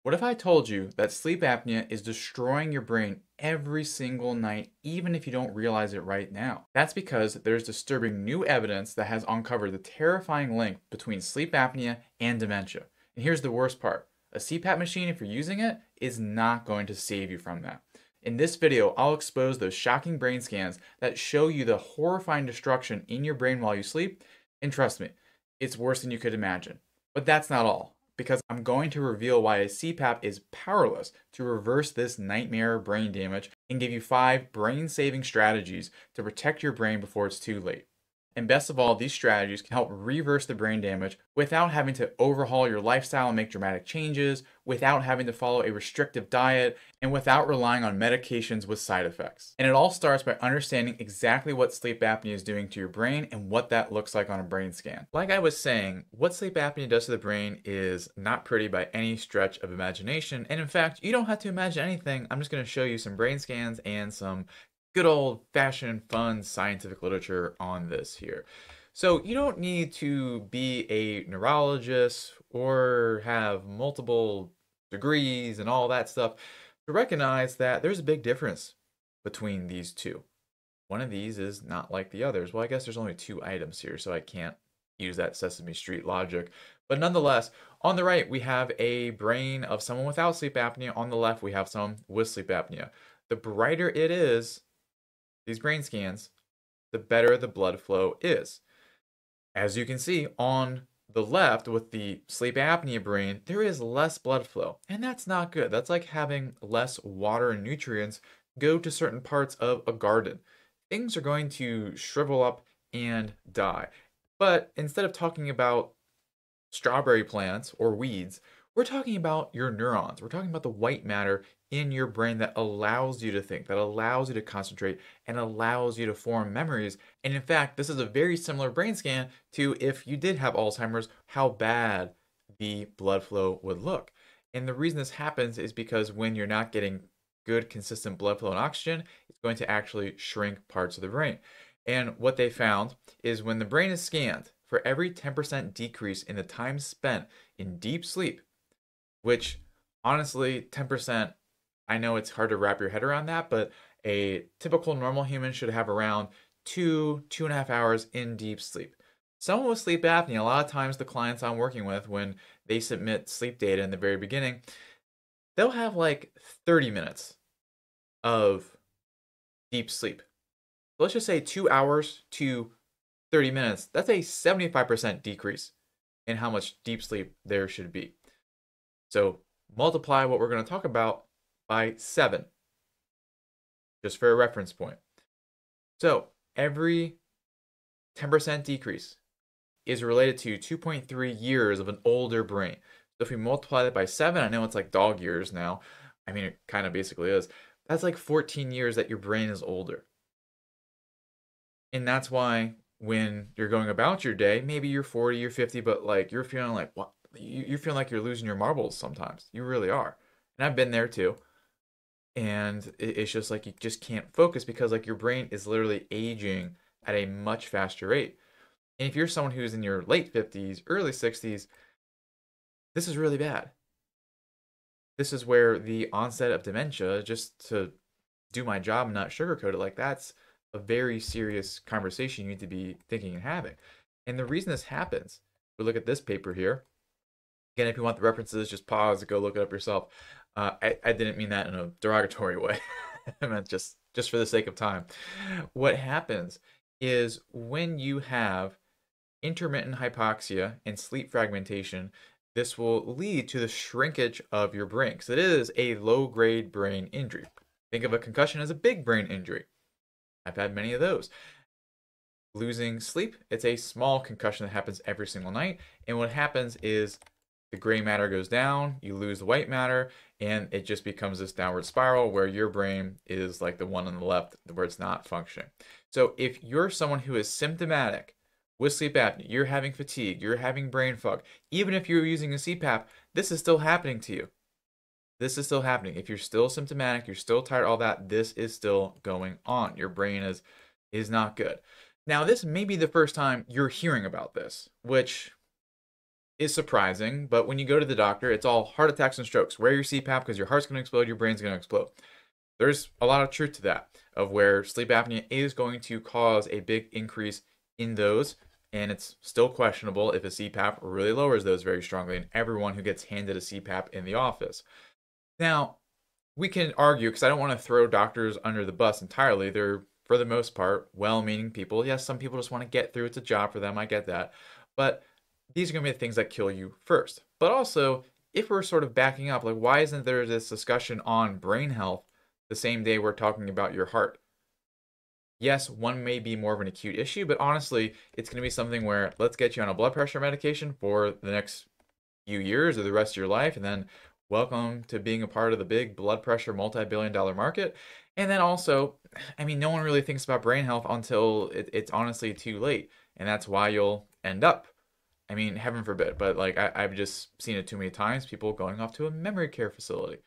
What if I told you that sleep apnea is destroying your brain every single night, even if you don't realize it right now? That's because there's disturbing new evidence that has uncovered the terrifying link between sleep apnea and dementia. And here's the worst part. A CPAP machine, if you're using it, is not going to save you from that. In this video, I'll expose those shocking brain scans that show you the horrifying destruction in your brain while you sleep, and trust me, it's worse than you could imagine. But that's not all, because I'm going to reveal why a CPAP is powerless to reverse this nightmare brain damage and give you 5 brain-saving strategies to protect your brain before it's too late. And best of all, these strategies can help reverse the brain damage without having to overhaul your lifestyle and make dramatic changes, without having to follow a restrictive diet, and without relying on medications with side effects. And it all starts by understanding exactly what sleep apnea is doing to your brain and what that looks like on a brain scan. Like I was saying, what sleep apnea does to the brain is not pretty by any stretch of imagination. And in fact, you don't have to imagine anything. I'm just going to show you some brain scans and some good old-fashioned fun scientific literature on this here. So you don't need to be a neurologist or have multiple degrees and all that stuff to recognize that there's a big difference between these two. One of these is not like the others. Well, I guess there's only 2 items here, so I can't use that Sesame Street logic. But nonetheless, on the right, we have a brain of someone without sleep apnea. On the left, we have someone with sleep apnea. The brighter it is, these brain scans, the better the blood flow is. As you can see on the left with the sleep apnea brain, there is less blood flow, and that's not good. That's like having less water and nutrients go to certain parts of a garden. Things are going to shrivel up and die. But instead of talking about strawberry plants or weeds, we're talking about your neurons. We're talking about the white matter in your brain that allows you to think, that allows you to concentrate, and allows you to form memories. And in fact, this is a very similar brain scan to if you did have Alzheimer's, how bad the blood flow would look. And the reason this happens is because when you're not getting good, consistent blood flow and oxygen, it's going to actually shrink parts of the brain. And what they found is when the brain is scanned, for every 10% decrease in the time spent in deep sleep, which honestly, 10%, I know it's hard to wrap your head around that, but a typical normal human should have around 2.5 hours in deep sleep. Someone with sleep apnea, a lot of times the clients I'm working with, when they submit sleep data in the very beginning, they'll have like 30 minutes of deep sleep. Let's just say 2 hours to 30 minutes. That's a 75% decrease in how much deep sleep there should be. So multiply what we're going to talk about by 7, just for a reference point. So every 10% decrease is related to 2.3 years of an older brain. So if we multiply that by 7, I know it's like dog years now. I mean, it kind of basically is. That's like 14 years that your brain is older. And that's why when you're going about your day, maybe you're 40, you're 50, but like you're feeling like, what? You're feeling like you're losing your marbles sometimes. You really are. And I've been there too. And it's just like you just can't focus because like your brain is literally aging at a much faster rate. And if you're someone who's in your late 50s, early 60s, this is really bad. This is where the onset of dementia, just to do my job and not sugarcoat it, like that's a very serious conversation you need to be thinking and having. And the reason this happens, we look at this paper here. Again, if you want the references, just pause and go look it up yourself. I didn't mean that in a derogatory way. I meant just for the sake of time. What happens is when you have intermittent hypoxia and sleep fragmentation, this will lead to the shrinkage of your brain, because it is a low-grade brain injury. Think of a concussion as a big brain injury. I've had many of those. Losing sleep, it's a small concussion that happens every single night, and what happens is the gray matter goes down, you lose the white matter, and it just becomes this downward spiral where your brain is like the one on the left where it's not functioning. So if you're someone who is symptomatic with sleep apnea, you're having fatigue, you're having brain fog, even if you're using a CPAP, this is still happening to you. This is still happening. If you're still symptomatic, you're still tired, all that, this is still going on. Your brain is not good. Now, this may be the first time you're hearing about this, which is surprising, but when you go to the doctor, it's all heart attacks and strokes. Wear your CPAP because your heart's going to explode, your brain's going to explode. There's a lot of truth to that, of where sleep apnea is going to cause a big increase in those, and it's still questionable if a CPAP really lowers those very strongly in everyone who gets handed a CPAP in the office. Now, we can argue, because I don't want to throw doctors under the bus entirely. They're, for the most part, well-meaning people. Yes, some people just want to get through. It's a job for them. I get that. But these are going to be the things that kill you first. But also, if we're sort of backing up, like, why isn't there this discussion on brain health the same day we're talking about your heart? Yes, one may be more of an acute issue, but honestly, it's going to be something where let's get you on a blood pressure medication for the next few years or the rest of your life, and then welcome to being a part of the big blood pressure multi-billion-dollar market. And then also, I mean, no one really thinks about brain health until it's honestly too late, and that's why you'll end up, I mean, heaven forbid, but like I've just seen it too many times, people going off to a memory care facility.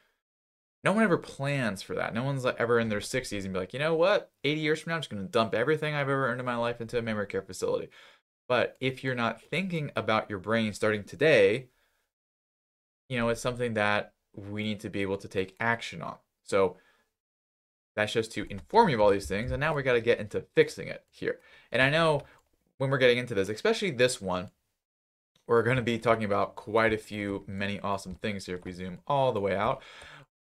No one ever plans for that. No one's like ever in their 60s and be like, you know what? 80 years from now, I'm just going to dump everything I've ever earned in my life into a memory care facility. But if you're not thinking about your brain starting today, it's something that we need to be able to take action on. So that's just to inform you of all these things. And now we got to get into fixing it here. And I know when we're getting into this, especially this one, we're going to be talking about quite a few, many awesome things here if we zoom all the way out.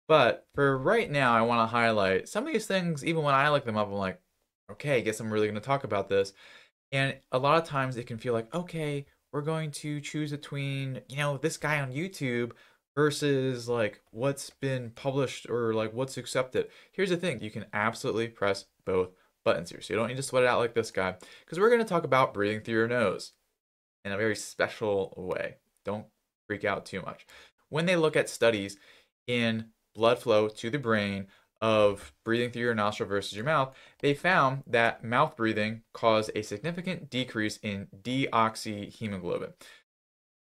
But for right now, I want to highlight some of these things. Even when I look them up, I'm like, okay, I guess I'm really going to talk about this. And a lot of times it can feel like, okay, we're going to choose between, this guy on YouTube versus like what's been published or like what's accepted. Here's the thing, you can absolutely press both buttons here. So you don't need to sweat it out like this guy, because we're going to talk about breathing through your nose in a very special way. Don't freak out too much. When they look at studies in blood flow to the brain of breathing through your nostril versus your mouth, they found that mouth breathing caused a significant decrease in deoxyhemoglobin.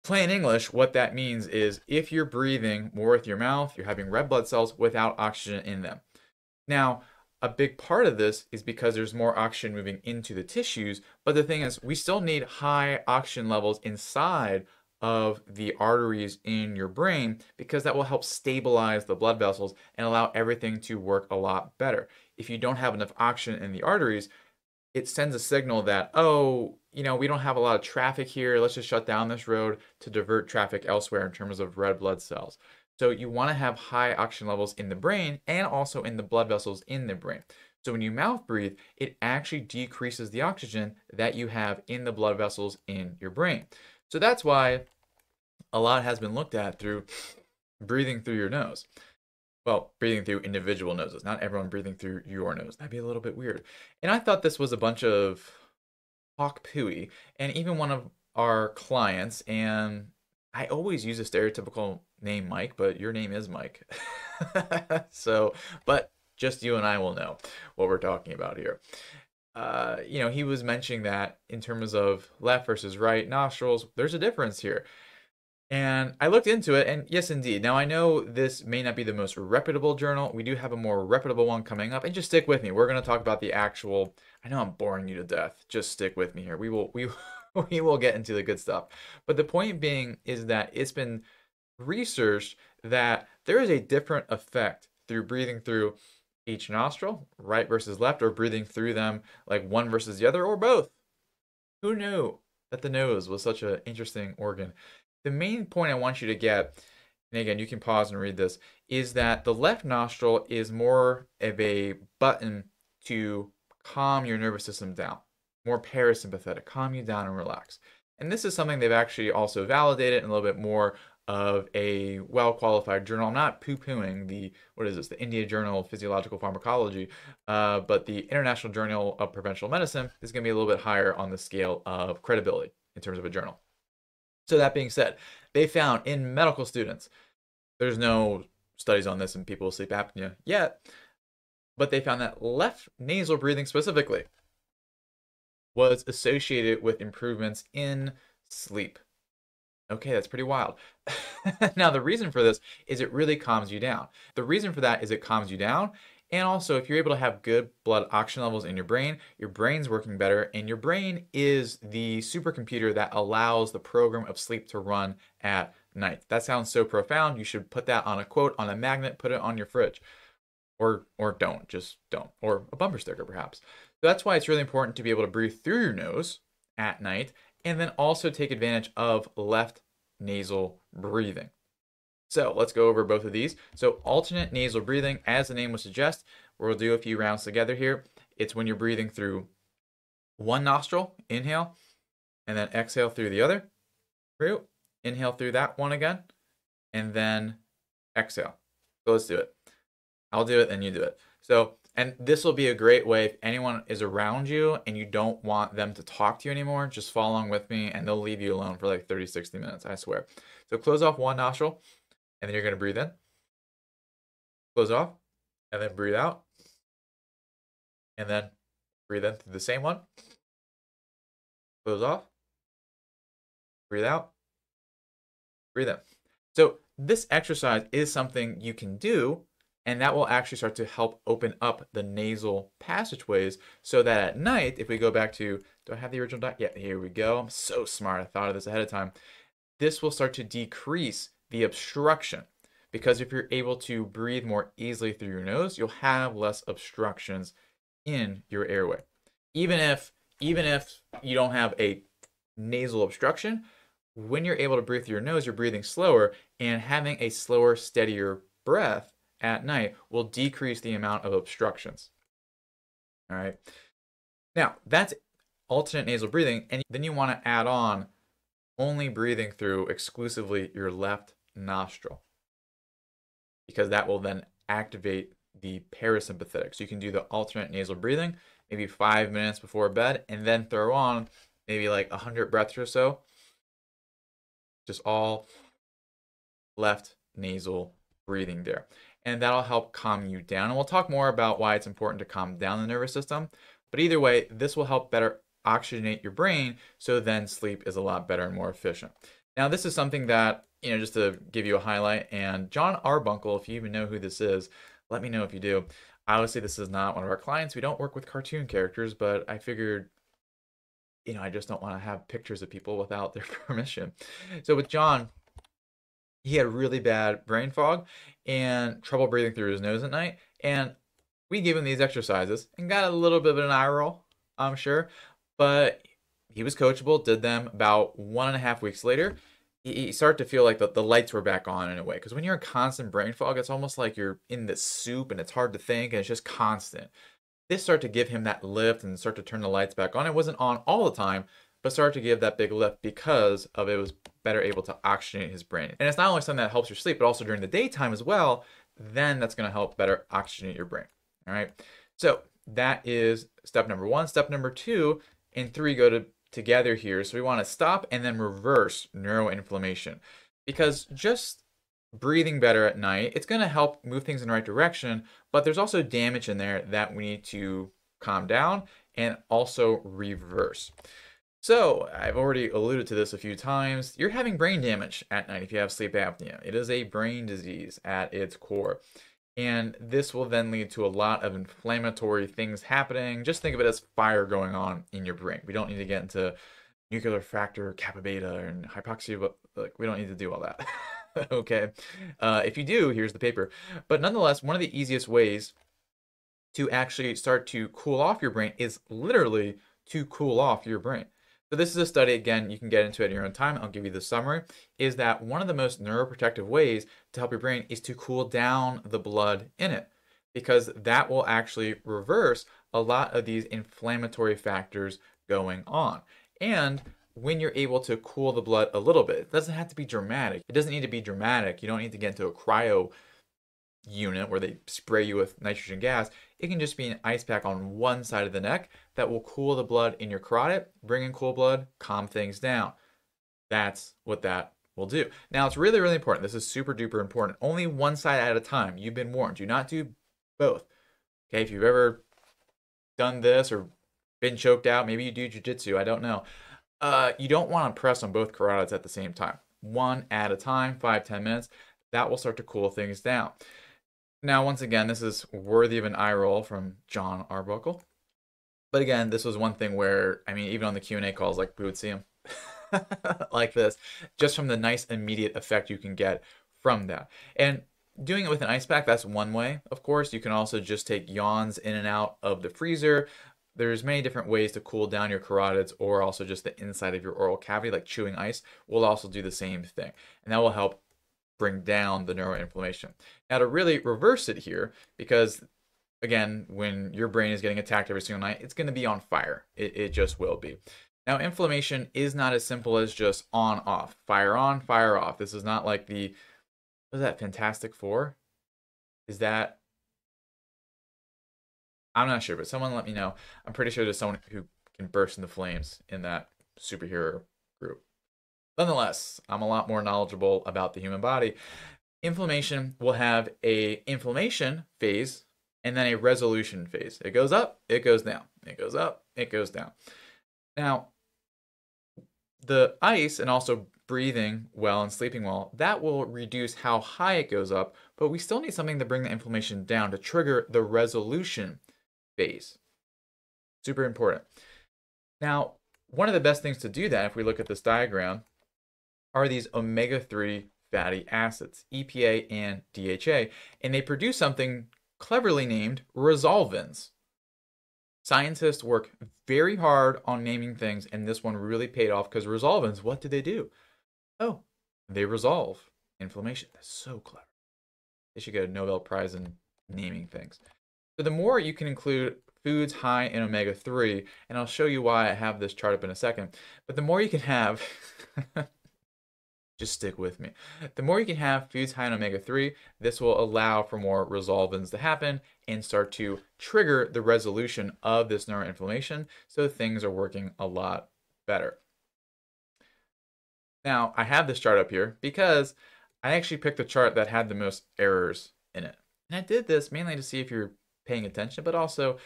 Plain English, what that means is if you're breathing more with your mouth, you're having red blood cells without oxygen in them. Now, a big part of this is because there's more oxygen moving into the tissues, but the thing is, we still need high oxygen levels inside of the arteries in your brain, because that will help stabilize the blood vessels and allow everything to work a lot better. If you don't have enough oxygen in the arteries, it sends a signal that, oh, we don't have a lot of traffic here. Let's just shut down this road to divert traffic elsewhere in terms of red blood cells. So you want to have high oxygen levels in the brain and also in the blood vessels in the brain. So when you mouth breathe, it actually decreases the oxygen that you have in the blood vessels in your brain. So that's why a lot has been looked at through breathing through your nose. Well, breathing through individual noses, not everyone breathing through your nose. That'd be a little bit weird. And I thought this was a bunch of hawk pooey. And even one of our clients, and I always use a stereotypical name, Mike, but your name is Mike. So, but just you and I will know what we're talking about here. He was mentioning that in terms of left versus right nostrils, there's a difference here. And I looked into it, and yes, indeed. Now, I know this may not be the most reputable journal. We do have a more reputable one coming up, and just stick with me. We're going to talk about the actual, I know I'm boring you to death. Just stick with me here. We will get into the good stuff. But the point being is that it's been researched that there is a different effect through breathing through each nostril, right versus left, or breathing through them like one versus the other, or both. Who knew that the nose was such an interesting organ? The main point I want you to get, and again, you can pause and read this, is that the left nostril is more of a button to calm your nervous system down, more parasympathetic, calm you down and relax. And this is something they've actually also validated in a little bit more of a well-qualified journal. I'm not poo-pooing the India Journal of Physiological Pharmacology, but the International Journal of Preventional Medicine is going to be a little bit higher on the scale of credibility in terms of a journal. So that being said, they found in medical students, there's no studies on this in people with sleep apnea yet, but they found that left nasal breathing specifically was associated with improvements in sleep. Okay, that's pretty wild. Now, the reason for this is it really calms you down. The reason for that is it calms you down, And also, if you're able to have good blood oxygen levels in your brain's working better, and your brain is the supercomputer that allows the program of sleep to run at night. That sounds so profound. You should put that on a quote, on a magnet, put it on your fridge. Or don't, just don't. Or a bumper sticker, perhaps. So that's why it's really important to be able to breathe through your nose at night, and then also take advantage of left nasal breathing. So let's go over both of these. So alternate nasal breathing, as the name would suggest, we'll do a few rounds together here. It's when you're breathing through one nostril, inhale, and then exhale through the other. Inhale through that one again, and then exhale. So let's do it. I'll do it, and you do it. So, and this will be a great way if anyone is around you and you don't want them to talk to you anymore, just follow along with me and they'll leave you alone for like 30, 60 minutes, I swear. So close off one nostril, and then you're going to breathe in. Close off, and then breathe out. And then breathe in through the same one. Close off. Breathe out. Breathe in. So this exercise is something you can do, and that will actually start to help open up the nasal passageways so that at night, if we go back to, do I have the original doc? Yeah, here we go. I'm so smart. I thought of this ahead of time. This will start to decrease the obstruction, because if you're able to breathe more easily through your nose, you'll have less obstructions in your airway. Even if you don't have a nasal obstruction, when you're able to breathe through your nose, you're breathing slower, and having a slower, steadier breath at night will decrease the amount of obstructions. All right. Now, that's alternate nasal breathing, and then you want to add on only breathing through exclusively your left nostril, because that will then activate the parasympathetic. So you can do the alternate nasal breathing maybe 5 minutes before bed, and then throw on maybe like 100 breaths or so, just all left nasal breathing there. And that'll help calm you down. And we'll talk more about why it's important to calm down the nervous system. But either way, this will help better oxygenate your brain, so then sleep is a lot better and more efficient. Now, this is something that, just to give you a highlight, and John Arbuncle, if you even know who this is, let me know if you do. Obviously, this is not one of our clients. We don't work with cartoon characters, but I figured, I just don't want to have pictures of people without their permission. So with John, he had really bad brain fog and trouble breathing through his nose at night. And we gave him these exercises and got a little bit of an eye roll, I'm sure. But he was coachable, did them. About 1.5 weeks later, he started to feel like the lights were back on in a way. Because when you're in constant brain fog, it's almost like you're in this soup and it's hard to think and it's just constant. This started to give him that lift and start to turn the lights back on. It wasn't on all the time, but started to give that big lift because of it was better able to oxygenate his brain. And it's not only something that helps your sleep, but also during the daytime as well. Then that's going to help better oxygenate your brain. All right. So that is step number 1. Step number 2 and 3 go together here. So we want to stop and then reverse neuroinflammation, because just breathing better at night, it's going to help move things in the right direction, but there's also damage in there that we need to calm down and also reverse. So I've already alluded to this a few times. You're having brain damage at night if you have sleep apnea. It is a brain disease at its core. And this will then lead to a lot of inflammatory things happening. Just think of it as fire going on in your brain. We don't need to get into nuclear factor, kappa beta, and hypoxia, but we don't need to do all that. Okay. If you do, here's the paper. But nonetheless, one of the easiest ways to actually start to cool off your brain is literally to cool off your brain. So this is a study, again, you can get into it in your own time. I'll give you the summary, is that one of the most neuroprotective ways to help your brain is to cool down the blood in it, because that will actually reverse a lot of these inflammatory factors going on. And when you're able to cool the blood a little bit, it doesn't have to be dramatic. It doesn't need to be dramatic. You don't need to get into a cryo unit where they spray you with nitrogen gas. It can just be an ice pack on one side of the neck that will cool the blood in your carotid, bring in cool blood, calm things down. That's what that will do. Now, it's really, really important. This is super duper important. Only one side at a time. You've been warned. Do not do both. Okay, if you've ever done this or been choked out, maybe you do jujitsu, I don't know. You don't want to press on both carotids at the same time. One at a time, 5-10 minutes. That will start to cool things down. Now, once again, this is worthy of an eye roll from John Arbuckle. But again, this was one thing where, I mean, even on the Q&A calls, like, we would see him like this, just from the nice immediate effect you can get from that. And doing it with an ice pack, that's one way, of course. You can also just take yawns in and out of the freezer. There's many different ways to cool down your carotids, or also just the inside of your oral cavity, like chewing ice, will also do the same thing. And that will help bring down the neuroinflammation. Now, to really reverse it here, because again, when your brain is getting attacked every single night, it's going to be on fire. It just will be. Now, inflammation is not as simple as just on, off. Fire on, fire off. This is not like the, what is that, Fantastic Four? Is that, I'm not sure, but someone let me know. I'm pretty sure there's someone who can burst into flames in that superhero group. Nonetheless, I'm a lot more knowledgeable about the human body. Inflammation will have a inflammation phase and then a resolution phase. It goes up, it goes down. It goes up, it goes down. Now, the ice and also breathing well and sleeping well, that will reduce how high it goes up, but we still need something to bring the inflammation down to trigger the resolution phase. Super important. Now, one of the best things to do that, if we look at this diagram, are these omega-3 fatty acids, EPA and DHA, and they produce something cleverly named resolvins. Scientists work very hard on naming things, and this one really paid off because resolvins, what do they do? Oh, they resolve inflammation. That's so clever. They should get a Nobel Prize in naming things. So the more you can include foods high in omega-3, and I'll show you why I have this chart up in a second, but the more you can have, just stick with me. The more you can have foods high in omega-3, this will allow for more resolvins to happen and start to trigger the resolution of this neuroinflammation, so things are working a lot better. Now, I have this chart up here because I actually picked the chart that had the most errors in it. And I did this mainly to see if you're paying attention, but also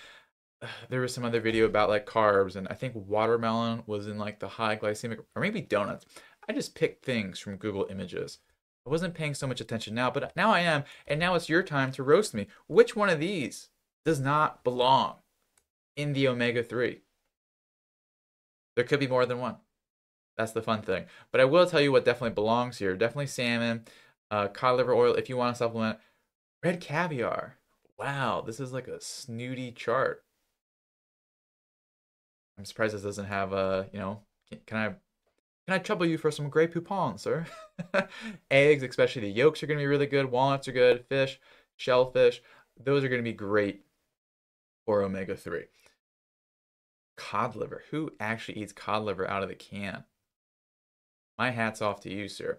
there was some other video about like carbs, and I think watermelon was in like the high glycemic, or maybe donuts. I just picked things from Google Images. I wasn't paying so much attention now, but now I am, and now it's your time to roast me. Which one of these does not belong in the omega-3? There could be more than one. That's the fun thing. But I will tell you what definitely belongs here. Definitely salmon, cod liver oil if you want to supplement. Red caviar. Wow, this is like a snooty chart. I'm surprised this doesn't have a, can I trouble you for some Grey Poupon, sir? Eggs, especially the yolks, are going to be really good. Walnuts are good. Fish, shellfish, those are going to be great for omega-3. Cod liver. Who actually eats cod liver out of the can? My hat's off to you, sir.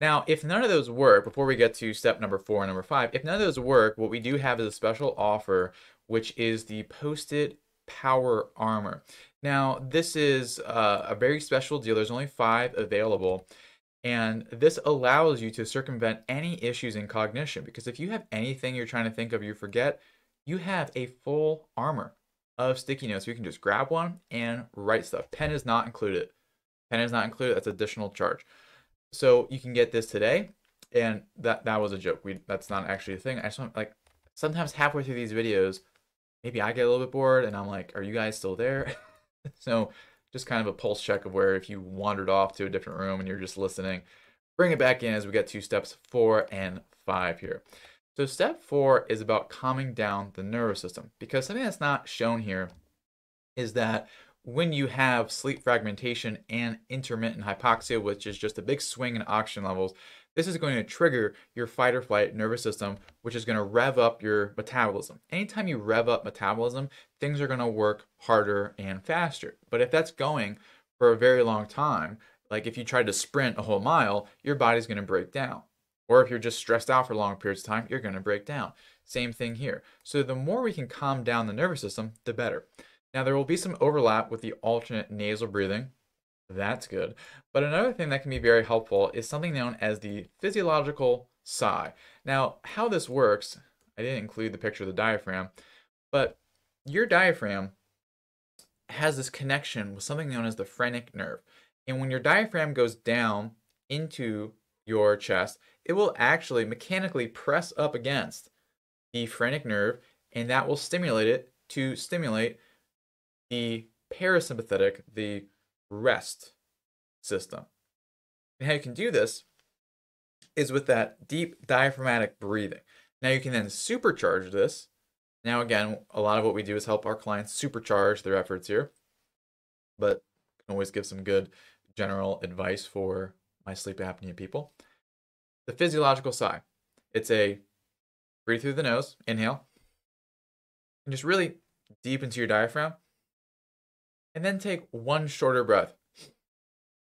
Now, if none of those work, before we get to step number 4 and number 5, if none of those work, what we do have is a special offer, which is the Postit Power Armor. Now, this is a very special deal. There's only 5 available, and this allows you to circumvent any issues in cognition, because if you have anything you're trying to think of you forget, you have a full armor of sticky notes. You can just grab one and write stuff. Pen is not included. Pen is not included. That's additional charge. So you can get this today, and that was a joke. That's not actually a thing. I just want, like, sometimes halfway through these videos, maybe I get a little bit bored, and I'm like, are you guys still there? So just kind of a pulse check of where if you wandered off to a different room and you're just listening, bring it back in as we get to steps 4 and 5 here. So step 4 is about calming down the nervous system, because something that's not shown here is that when you have sleep fragmentation and intermittent hypoxia, which is just a big swing in oxygen levels, this is going to trigger your fight or flight nervous system, which is going to rev up your metabolism. Anytime you rev up metabolism, things are going to work harder and faster. But if that's going for a very long time, like if you tried to sprint a whole mile, your body's going to break down. Or if you're just stressed out for long periods of time, you're going to break down. Same thing here. So the more we can calm down the nervous system, the better. Now, there will be some overlap with the alternate nasal breathing. That's good. But another thing that can be very helpful is something known as the physiological sigh. Now, how this works, I didn't include the picture of the diaphragm, but your diaphragm has this connection with something known as the phrenic nerve. And when your diaphragm goes down into your chest, it will actually mechanically press up against the phrenic nerve, and that will stimulate it to stimulate the parasympathetic, the rest system. And how you can do this is with that deep diaphragmatic breathing. Now you can then supercharge this. Now again, a lot of what we do is help our clients supercharge their efforts here, but I can always give some good general advice for my sleep apnea people. The physiological side, it's a breathe through the nose, inhale, and just really deep into your diaphragm, and then take one shorter breath,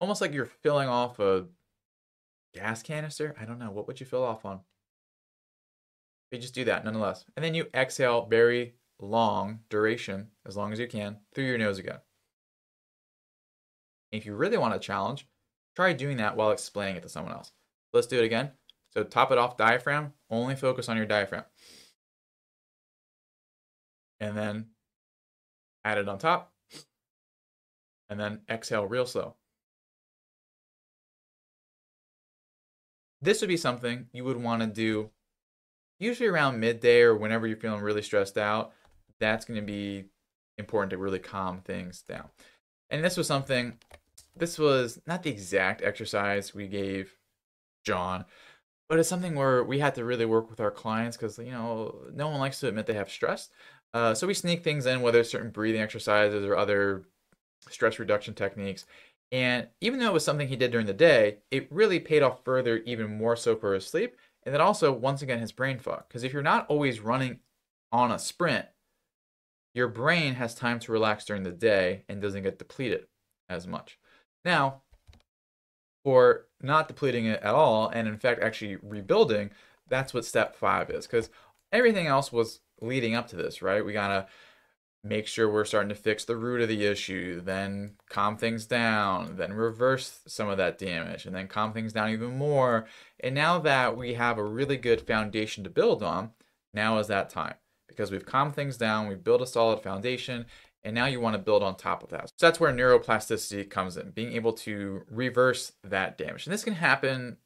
almost like you're filling off a gas canister. I don't know, what would you fill off on? You just do that nonetheless. And then you exhale very long duration, as long as you can, through your nose again. And if you really want a challenge, try doing that while explaining it to someone else. Let's do it again. So top it off diaphragm, only focus on your diaphragm. And then add it on top. And then exhale real slow. This would be something you would want to do usually around midday or whenever you're feeling really stressed out. That's going to be important to really calm things down. And this was something, this was not the exact exercise we gave John, but it's something where we had to really work with our clients because, you know, no one likes to admit they have stress. So we sneak things in, whether it's certain breathing exercises or other stress reduction techniques. And even though it was something he did during the day, it really paid off further, even more so for his sleep. And then also, once again, his brain fog. Because if you're not always running on a sprint, your brain has time to relax during the day and doesn't get depleted as much. Now, for not depleting it at all, and in fact actually rebuilding, that's what step 5 is. Because everything else was leading up to this, right? We gotta make sure we're starting to fix the root of the issue, then calm things down, then reverse some of that damage, and then calm things down even more. And now that we have a really good foundation to build on, now is that time. Because we've calmed things down, we've built a solid foundation, and now you want to build on top of that. So that's where neuroplasticity comes in, being able to reverse that damage. And this can happen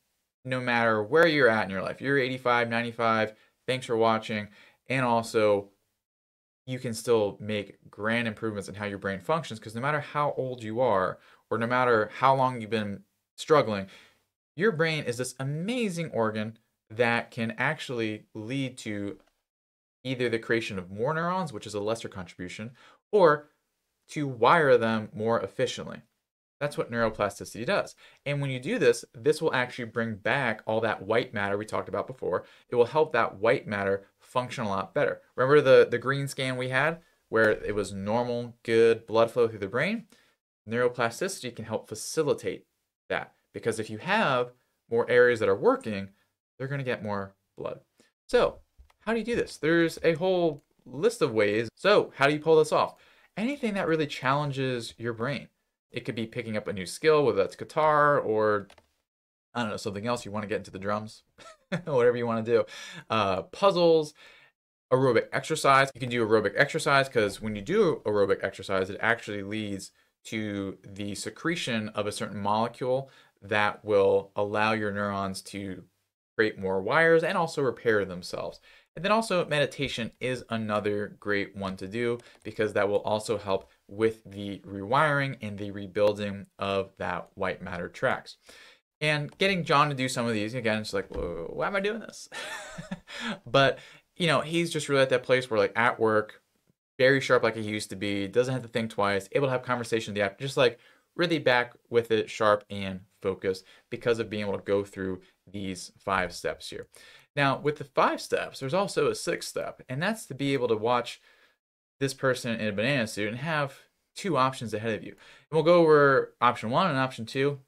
no matter where you're at in your life. You're 85, 95, thanks for watching, and also you can still make grand improvements in how your brain functions, because no matter how old you are or no matter how long you've been struggling, your brain is this amazing organ that can actually lead to either the creation of more neurons, which is a lesser contribution, or to wire them more efficiently. That's what neuroplasticity does. And when you do this, this will actually bring back all that white matter we talked about before. It will help that white matter function a lot better. Remember the green scan we had where it was normal, good blood flow through the brain? Neuroplasticity can help facilitate that, because if you have more areas that are working, they're going to get more blood. So how do you do this? There's a whole list of ways. So how do you pull this off? Anything that really challenges your brain. It could be picking up a new skill, whether that's guitar or, I don't know, something else. You want to get into the drums, whatever you want to do. Puzzles, aerobic exercise. You can do aerobic exercise because when you do aerobic exercise, it actually leads to the secretion of a certain molecule that will allow your neurons to create more wires and also repair themselves. And then also meditation is another great one to do, because that will also help with the rewiring and the rebuilding of that white matter tracks. And getting John to do some of these, again, it's like, whoa, why am I doing this? But, you know, he's just really at that place where, like, at work, very sharp like he used to be, doesn't have to think twice, able to have conversation in the afternoon, just like really back with it, sharp and focused, because of being able to go through these 5 steps here. Now, with the 5 steps, there's also a 6th step, and that's to be able to watch this person in a banana suit and have 2 options ahead of you. And we'll go over option 1 and option 2,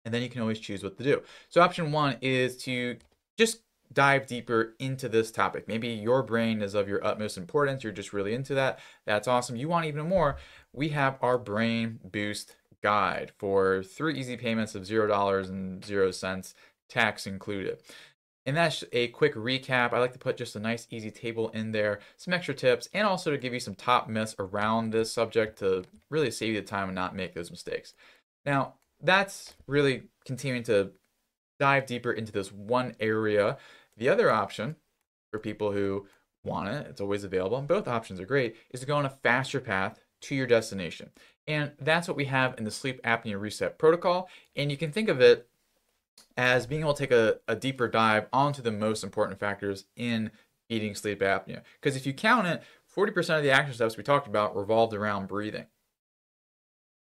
and then you can always choose what to do. So option 1 is to just dive deeper into this topic. Maybe your brain is of your utmost importance. You're just really into that. That's awesome. You want even more. We have our Brain Boost Guide for 3 easy payments of $0.00, tax included. And that's a quick recap. I like to put just a nice easy table in there, some extra tips, and also to give you some top myths around this subject to really save you the time and not make those mistakes. Now, that's really continuing to dive deeper into this one area. The other option for people who want it, it's always available, and both options are great, is to go on a faster path to your destination. And that's what we have in the sleep apnea reset protocol. And you can think of it as being able to take a deeper dive onto the most important factors in beating sleep apnea. Because if you count it, 40% of the action steps we talked about revolved around breathing.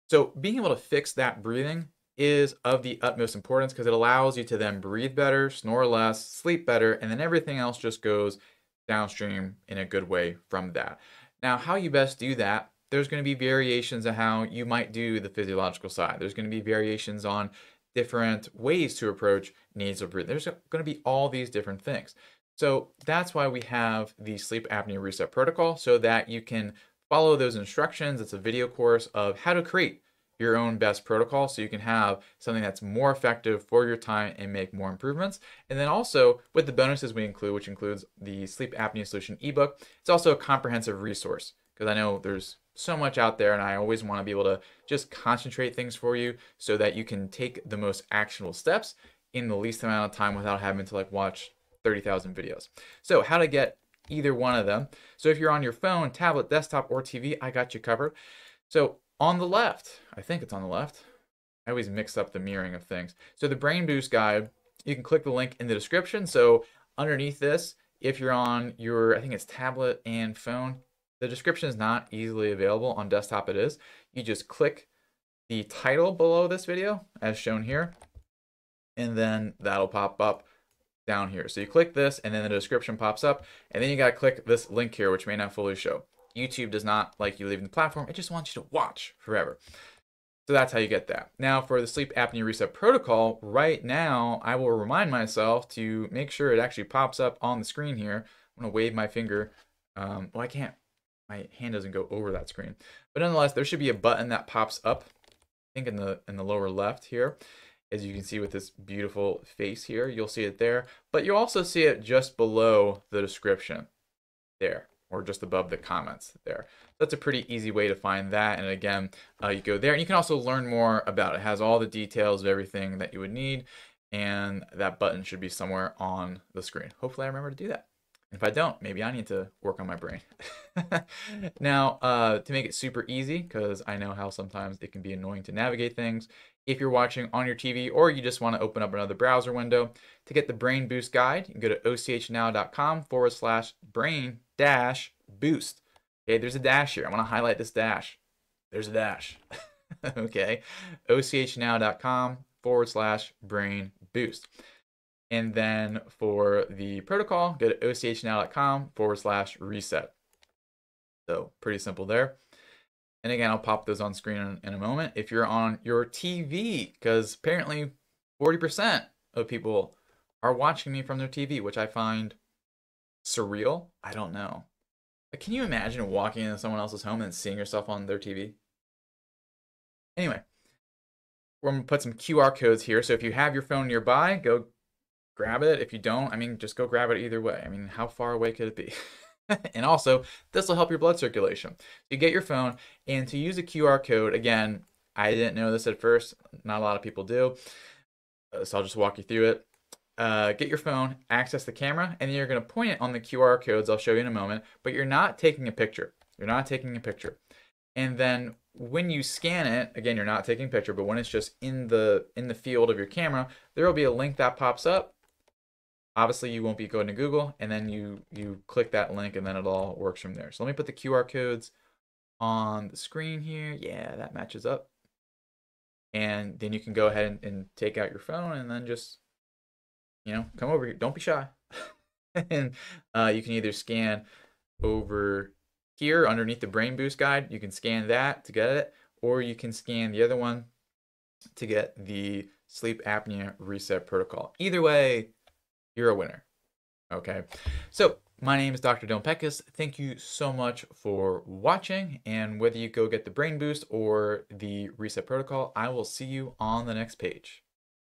So being able to fix that breathing is of the utmost importance because it allows you to then breathe better, snore less, sleep better, and then everything else just goes downstream in a good way from that. Now, how you best do that, there's going to be variations of how you might do the physiological side. There's going to be variations on different ways to approach nasal breathing. There's going to be all these different things. So that's why we have the sleep apnea reset protocol, so that you can follow those instructions. It's a video course of how to create your own best protocol so you can have something that's more effective for your time and make more improvements. And then also with the bonuses we include, which includes the sleep apnea solution ebook, it's also a comprehensive resource because I know there's so much out there and I always want to be able to just concentrate things for you so that you can take the most actionable steps in the least amount of time without having to like watch 30,000 videos. So how to get either one of them. So if you're on your phone, tablet, desktop, or TV, I got you covered. So on the left, I think it's on the left. I always mix up the mirroring of things. So the Brain Boost Guide, you can click the link in the description. So underneath this, if you're on your, I think it's tablet and phone, the description is not easily available. On desktop it is. You just click the title below this video, as shown here, and then that'll pop up down here. So you click this, and then the description pops up, and then you gotta click this link here, which may not fully show. YouTube does not like you leaving the platform. It just wants you to watch forever. So that's how you get that. Now for the sleep apnea reset protocol, right now, I will remind myself to make sure it actually pops up on the screen here. I'm gonna wave my finger. Well, I can't, my hand doesn't go over that screen. But nonetheless, there should be a button that pops up, I think in the lower left here. As you can see with this beautiful face here, you'll see it there. But you'll also see it just below the description there, or just above the comments there. That's a pretty easy way to find that. And again, you go there and you can also learn more about it. It has all the details of everything that you would need. And that button should be somewhere on the screen. Hopefully I remember to do that. If I don't, maybe I need to work on my brain. Now, to make it super easy, because I know how sometimes it can be annoying to navigate things, if you're watching on your TV or you just want to open up another browser window, to get the Brain Boost Guide, you can go to ochnow.com/brain-boost. Okay, there's a dash here. I want to highlight this dash. There's a dash. Okay, ochnow.com/brain-boost. And then for the protocol, go to ochnow.com/reset. So pretty simple there. And again, I'll pop those on screen in a moment. If you're on your TV, because apparently 40% of people are watching me from their TV, which I find surreal. I don't know. Like, can you imagine walking into someone else's home and seeing yourself on their TV? Anyway, we're going to put some QR codes here. So if you have your phone nearby, go grab it. If you don't, I mean, just go grab it either way. I mean, how far away could it be? And also, this will help your blood circulation. You get your phone, and to use a QR code, again, I didn't know this at first. Not a lot of people do. So I'll just walk you through it. Get your phone, access the camera, and then you're going to point it on the QR codes I'll show you in a moment, but you're not taking a picture. You're not taking a picture. And then when you scan it, again, you're not taking a picture, but when it's just in the field of your camera, there will be a link that pops up. Obviously, you won't be going to Google, and then you click that link, and then it all works from there. So let me put the QR codes on the screen here. Yeah, that matches up. And then you can go ahead and take out your phone, and then just, come over here. Don't be shy. And you can either scan over here underneath the Brain Boost Guide. You can scan that to get it, or you can scan the other one to get the Sleep Apnea Reset Protocol. Either way, you're a winner. Okay, so my name is Dr. Dylan Peckus. Thank you so much for watching, and whether you go get the Brain Boost or the Reset Protocol, I will see you on the next page.